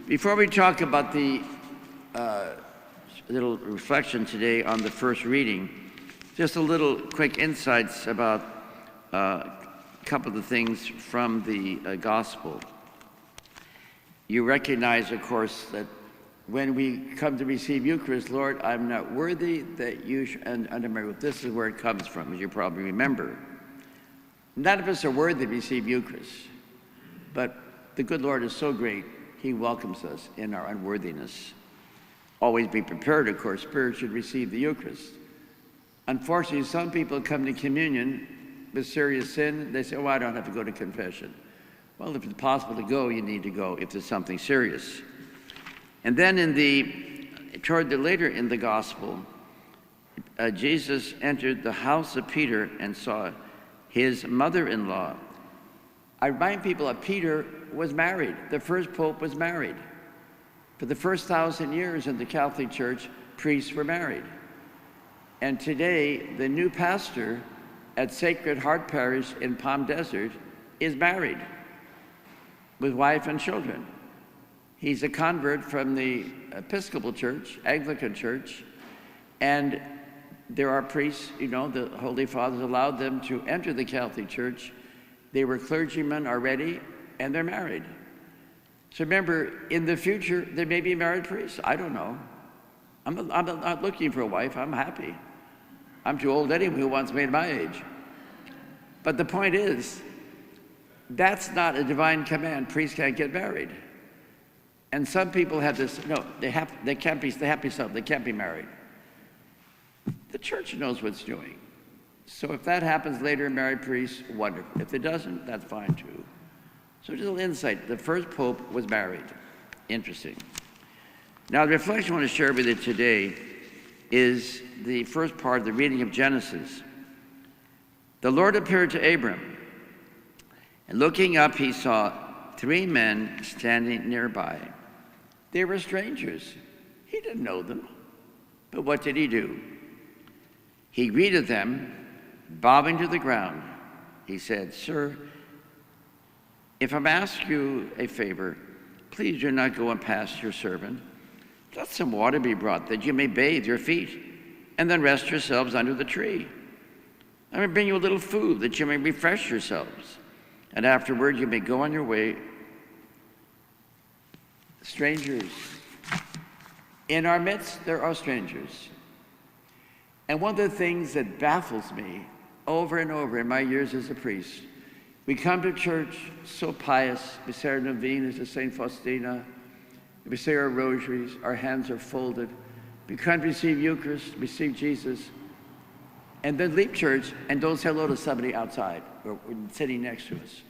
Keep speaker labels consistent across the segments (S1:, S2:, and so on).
S1: Before we talk about the little reflection today on the first reading, just a little quick insights about a couple of the things from the gospel. You recognize, of course, that when we come to receive Eucharist, Lord, I'm not worthy that you should, and this is where it comes from, as you probably remember. None of us are worthy to receive Eucharist, but the good Lord is so great, he welcomes us in our unworthiness. Always be prepared, of course, spiritually to receive the Eucharist. Unfortunately, some people come to communion with serious sin. They say, oh, I don't have to go to confession. Well, if it's possible to go, you need to go if there's something serious. And then later in the gospel, Jesus entered the house of Peter and saw his mother-in-law. I remind people that Peter was married. The first pope was married. For the first 1,000 years in the Catholic Church, priests were married. And today, the new pastor at Sacred Heart Parish in Palm Desert is married with wife and children. He's a convert from the Episcopal Church, Anglican Church, and there are priests, the Holy Fathers allowed them to enter the Catholic Church. They were clergymen already, and they're married. So remember, in the future, there may be married priests. I don't know. I'm not looking for a wife. I'm happy. I'm too old anyway who wants me at my age. But the point is, that's not a divine command. Priests can't get married. And some people have this, no, they can't be married. The church knows what's doing. So if that happens later in married priests, wonderful. If it doesn't, that's fine too. So just a little insight. The first pope was married. Interesting. Now the reflection I want to share with you today is the first part of the reading of Genesis. The Lord appeared to Abram, and looking up, he saw 3 men standing nearby. They were strangers. He didn't know them. But what did he do? He greeted them, bowing to the ground. He said, Sir, if I'm asking you a favor, please do not go and pass your servant. Let some water be brought that you may bathe your feet, and then rest yourselves under the tree. I will bring you a little food that you may refresh yourselves, and afterward you may go on your way. Strangers. In our midst, there are strangers. And one of the things that baffles me over and over in my years as a priest, we come to church so pious, we say our novenas to St. Faustina, we say our rosaries, our hands are folded, we come to receive Eucharist, receive Jesus, and then leave church and don't say hello to somebody outside or sitting next to us.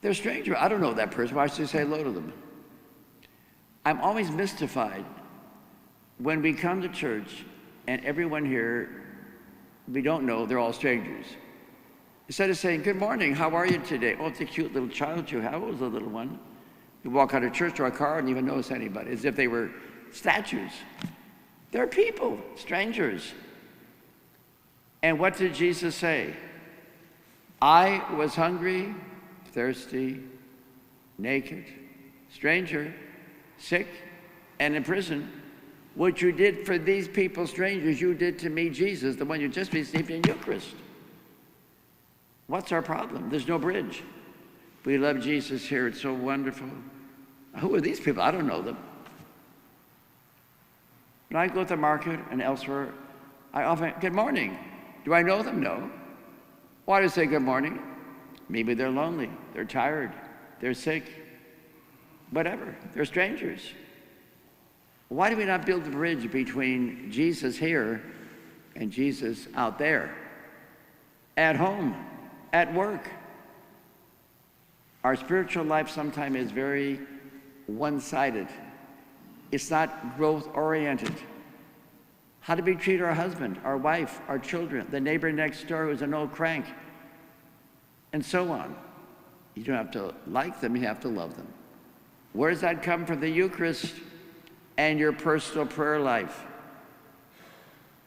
S1: They're a stranger. I don't know that person. Why should I say hello to them? I'm always mystified when we come to church and everyone here we don't know, they're all strangers. Instead of saying, good morning, how are you today? Oh, it's a cute little child you have. How old is the little one? You walk out of church to our car and you don't even notice anybody, as if they were statues. They're people, strangers. And what did Jesus say? I was hungry, thirsty, naked, stranger, sick, and in prison. What you did for these people, strangers, you did to me, Jesus, the one you just received in Eucharist. What's our problem? There's no bridge. We love Jesus here. It's so wonderful. Who are these people? I don't know them. When I go to the market and elsewhere, I often, good morning. Do I know them? No. Why do I say good morning? Maybe they're lonely, they're tired, they're sick, whatever. They're strangers. Why do we not build a bridge between Jesus here and Jesus out there? At home, at work. Our spiritual life sometimes is very one-sided. It's not growth-oriented. How do we treat our husband, our wife, our children, the neighbor next door who's an old crank, and so on? You don't have to like them, you have to love them. Where does that come from? The Eucharist and your personal prayer life.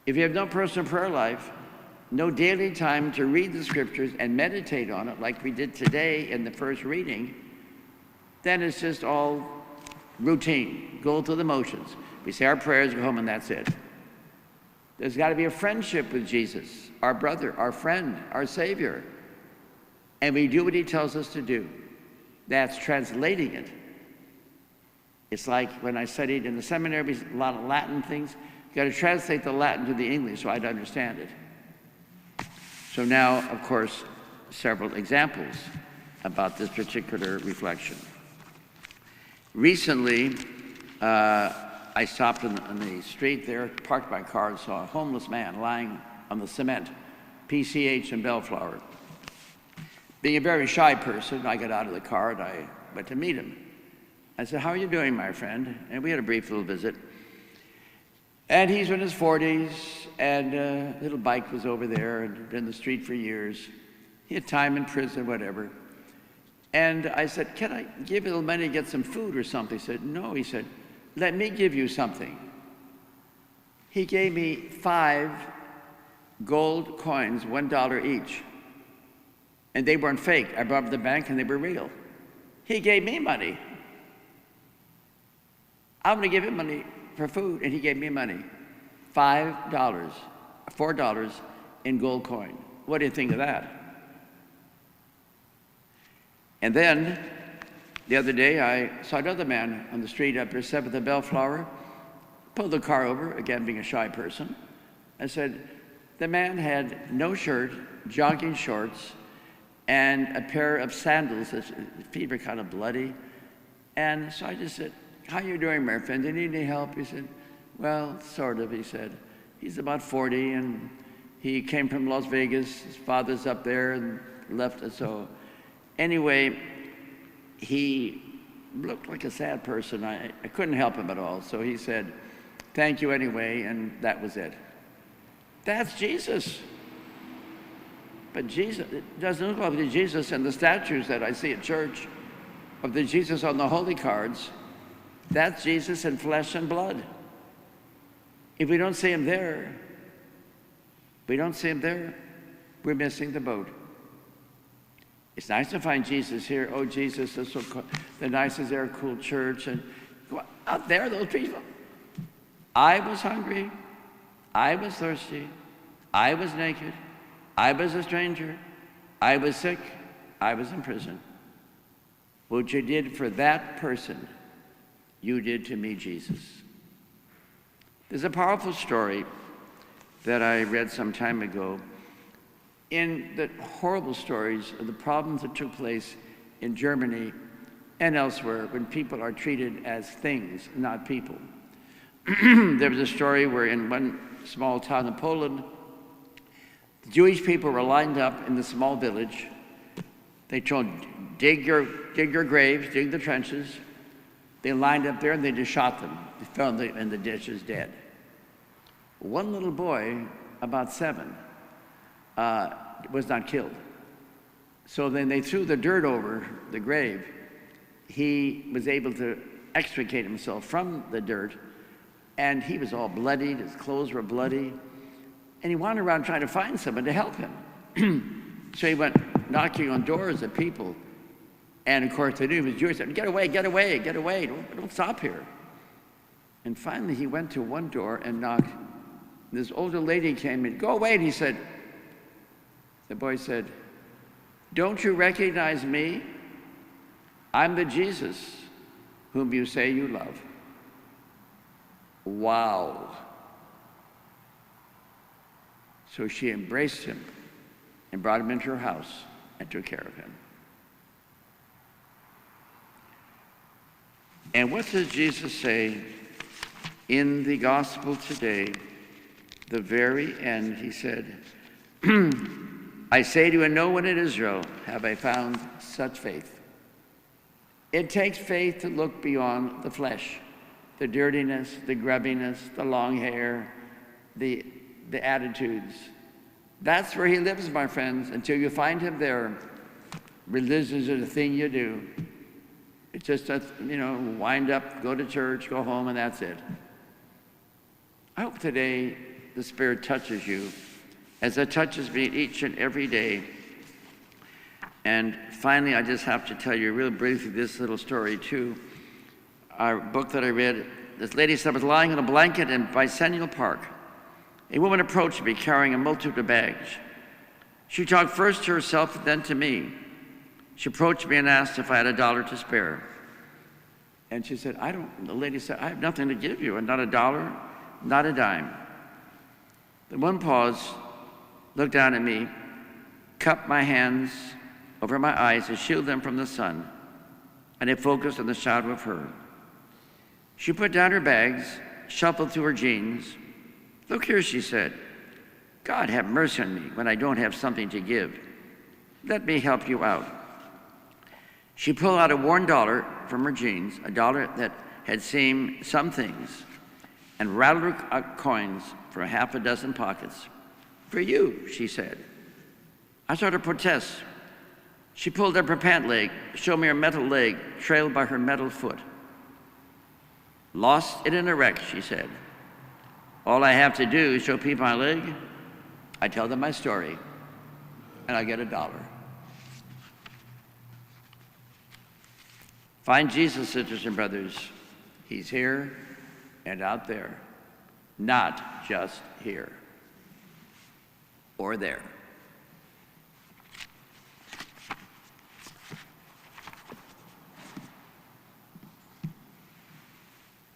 S1: If you have no personal prayer life, no daily time to read the scriptures and meditate on it like we did today in the first reading, then it's just all routine, go through the motions. We say our prayers, go home, and that's it. There's got to be a friendship with Jesus, our brother, our friend, our Savior. And we do what he tells us to do. That's translating it. It's like when I studied in the seminary, a lot of Latin things. You got to translate the Latin to the English so I'd understand it. So now, of course, several examples about this particular reflection. Recently, I stopped on the street there, parked my car, and saw a homeless man lying on the cement, PCH in Bellflower. Being a very shy person, I got out of the car and I went to meet him. I said, "How are you doing, my friend?" And we had a brief little visit. And he's in his 40s, and a little bike was over there and been in the street for years. He had time in prison, whatever. And I said, "Can I give you a little money to get some food or something?" He said, "No." He said, "Let me give you something." He gave me 5 gold coins, $1 each. And they weren't fake. I brought them to the bank and they were real. He gave me money. I'm going to give him money for food, and he gave me money. $5, $4 in gold coin. What do you think of that? And then, the other day, I saw another man on the street up here, 7th and Bellflower, pulled the car over, again being a shy person. I said, the man had no shirt, jogging shorts, and a pair of sandals. His feet were kind of bloody. And so I just said, "How you doing, my friend? Do you need any help?" He said, "Well, sort of," he said. He's about 40, and he came from Las Vegas. His father's up there and left us. So anyway, he looked like a sad person. I couldn't help him at all. So he said, "Thank you anyway," and that was it. That's Jesus. But Jesus, it doesn't look like the Jesus in the statues that I see at church, of the Jesus on the holy cards. That's Jesus in flesh and blood. If we don't see him there, we're missing the boat. It's nice to find Jesus here. Oh, Jesus, that's so cool. The nicest there, cool church. And out there, those people. I was hungry. I was thirsty. I was naked. I was a stranger. I was sick. I was in prison. What you did for that person, you did to me, Jesus. There's a powerful story that I read some time ago in the horrible stories of the problems that took place in Germany and elsewhere when people are treated as things, not people. There was a story where in one small town in Poland, the Jewish people were lined up in the small village. They told, dig your graves, dig the trenches. They lined up there and they just shot them. They fell in the ditches dead. One little boy, about 7, was not killed. So then they threw the dirt over the grave. He was able to extricate himself from the dirt, and he was all bloodied, his clothes were bloody, and he wandered around trying to find someone to help him. So he went knocking on doors of people, and of course they knew he was Jewish. They said, "Get away, get away, get away, don't stop here." And finally he went to one door and knocked. This older lady came in. "Go away," and he said, the boy said, "Don't you recognize me? I'm the Jesus whom you say you love." Wow. So she embraced him and brought him into her house and took care of him. And what does Jesus say in the gospel today? The very end, he said, "I say to you, no one in Israel have I found such faith." It takes faith to look beyond the flesh, the dirtiness, the grubbiness, the long hair, the attitudes. That's where he lives, my friends. Until you find him there, religion is a thing you do. It's just a, wind up, go to church, go home, and that's it. I hope today the Spirit touches you as it touches me each and every day. And finally, I just have to tell you real briefly this little story too. Our book that I read, this lady said, I was lying on a blanket in Bicentennial Park. A woman approached me carrying a multitude of bags. She talked first to herself and then to me. She approached me and asked if I had $1 to spare. And she said, the lady said, I have nothing to give you, and not $1, not a dime. The woman paused, looked down at me, cupped my hands over my eyes to shield them from the sun, and I focused on the shadow of her. She put down her bags, shuffled through her jeans. Look here, she said. God have mercy on me when I don't have something to give. Let me help you out. She pulled out a worn $1 from her jeans, a $1 that had seen some things, and rattled her coins from half a dozen pockets. For you, she said. I started to protest. She pulled up her pant leg, showed me her metal leg, trailed by her metal foot. Lost it in a wreck, she said. All I have to do is show people my leg. I tell them my story, and I get $1. Find Jesus, sisters and brothers. He's here and out there, not just here or there.